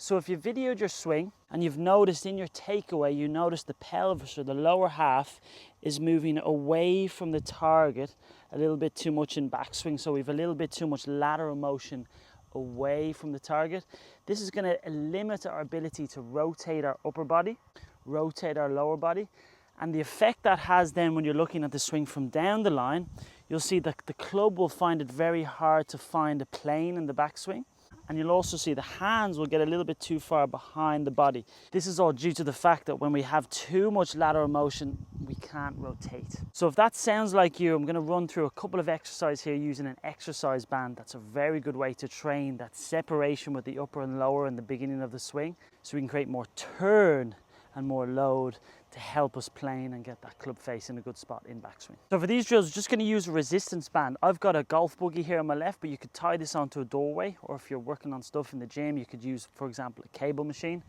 So if you videoed your swing and you've noticed in your takeaway, you notice the pelvis or the lower half is moving away from the target a little bit too much in backswing. So we've a little bit too much lateral motion away from the target. This is going to limit our ability to rotate our upper body, rotate our lower body. And the effect that has then when you're looking at the swing from down the line, you'll see that the club will find it very hard to find a plane in the backswing. And you'll also see the hands will get a little bit too far behind the body. This is all due to the fact that when we have too much lateral motion, we can't rotate. So if that sounds like you, I'm going to run through a couple of exercises here using an exercise band. That's a very good way to train that separation with the upper and lower in the beginning of the swing, so we can create more turn and more load to help us plane and get that club face in a good spot in backswing. So for these drills, I'm just going to use a resistance band. I've got a golf buggy here on my left, but you could tie this onto a doorway, or if you're working on stuff in the gym, you could use, for example, a cable machine.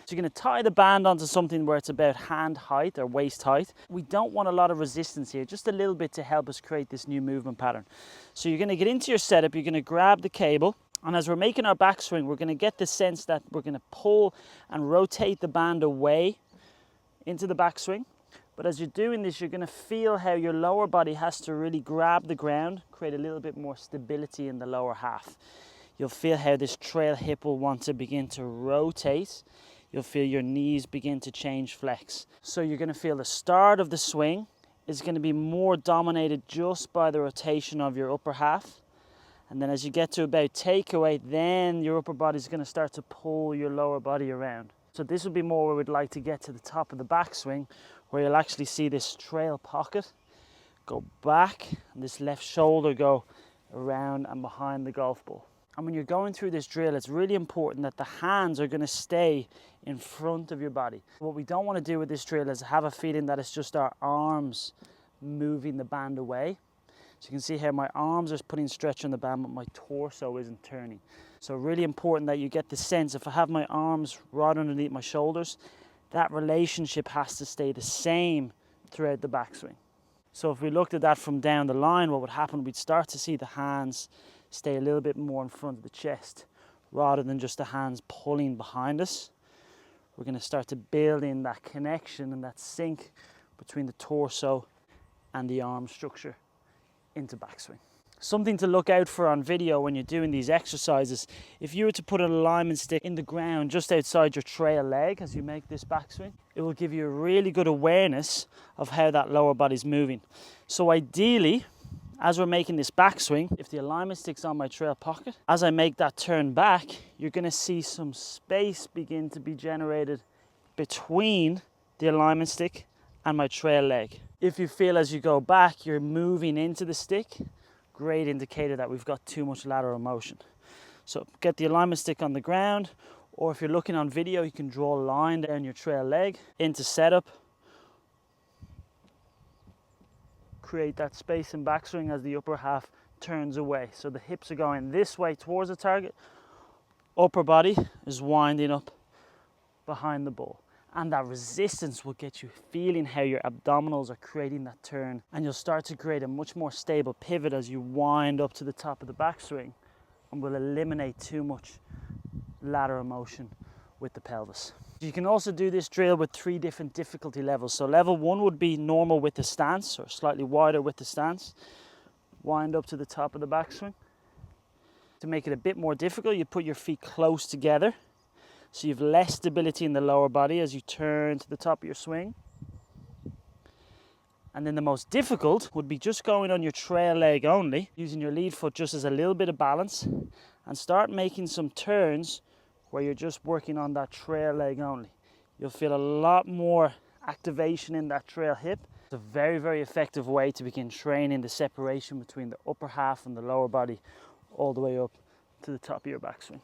So you're going to tie the band onto something where it's about hand height or waist height. We don't want a lot of resistance here, just a little bit to help us create this new movement pattern. So you're going to get into your setup, you're going to grab the cable, and as we're making our backswing, we're going to get the sense that we're going to pull and rotate the band away into the backswing. But as you're doing this, you're going to feel how your lower body has to really grab the ground, create a little bit more stability in the lower half. You'll feel how this trail hip will want to begin to rotate. You'll feel your knees begin to change flex. So you're going to feel the start of the swing is going to be more dominated just by the rotation of your upper half. And then as you get to about takeaway, then your upper body is going to start to pull your lower body around. So this would be more where we'd like to get to the top of the backswing, where you'll actually see this trail pocket go back and this left shoulder go around and behind the golf ball. And when you're going through this drill, it's really important that the hands are going to stay in front of your body. What we don't want to do with this drill is have a feeling that it's just our arms moving the band away. So you can see how my arms are putting stretch on the band, but my torso isn't turning. So really important that you get the sense, if I have my arms right underneath my shoulders, that relationship has to stay the same throughout the backswing. So if we looked at that from down the line, what would happen, we'd start to see the hands stay a little bit more in front of the chest, rather than just the hands pulling behind us. We're going to start to build in that connection and that sync between the torso and the arm structure into backswing. Something to look out for on video when you're doing these exercises, if you were to put an alignment stick in the ground just outside your trail leg as you make this backswing, it will give you a really good awareness of how that lower body's moving. So ideally, as we're making this backswing, if the alignment stick's on my trail pocket, as I make that turn back, you're going to see some space begin to be generated between the alignment stick and my trail leg. If you feel as you go back, you're moving into the stick, great indicator that we've got too much lateral motion. So get the alignment stick on the ground, or if you're looking on video, you can draw a line down your trail leg into setup. Create that space in backswing as the upper half turns away. So the hips are going this way towards the target, upper body is winding up behind the ball. And that resistance will get you feeling how your abdominals are creating that turn, and you'll start to create a much more stable pivot as you wind up to the top of the backswing, and will eliminate too much lateral motion with the pelvis. You can also do this drill with 3 different difficulty levels. So level 1 would be normal with the stance, or slightly wider with the stance. Wind up to the top of the backswing. To make it a bit more difficult, you put your feet close together, so you have less stability in the lower body as you turn to the top of your swing. And then the most difficult would be just going on your trail leg only, using your lead foot just as a little bit of balance, and start making some turns where you're just working on that trail leg only. You'll feel a lot more activation in that trail hip. It's a very, very effective way to begin training the separation between the upper half and the lower body all the way up to the top of your backswing.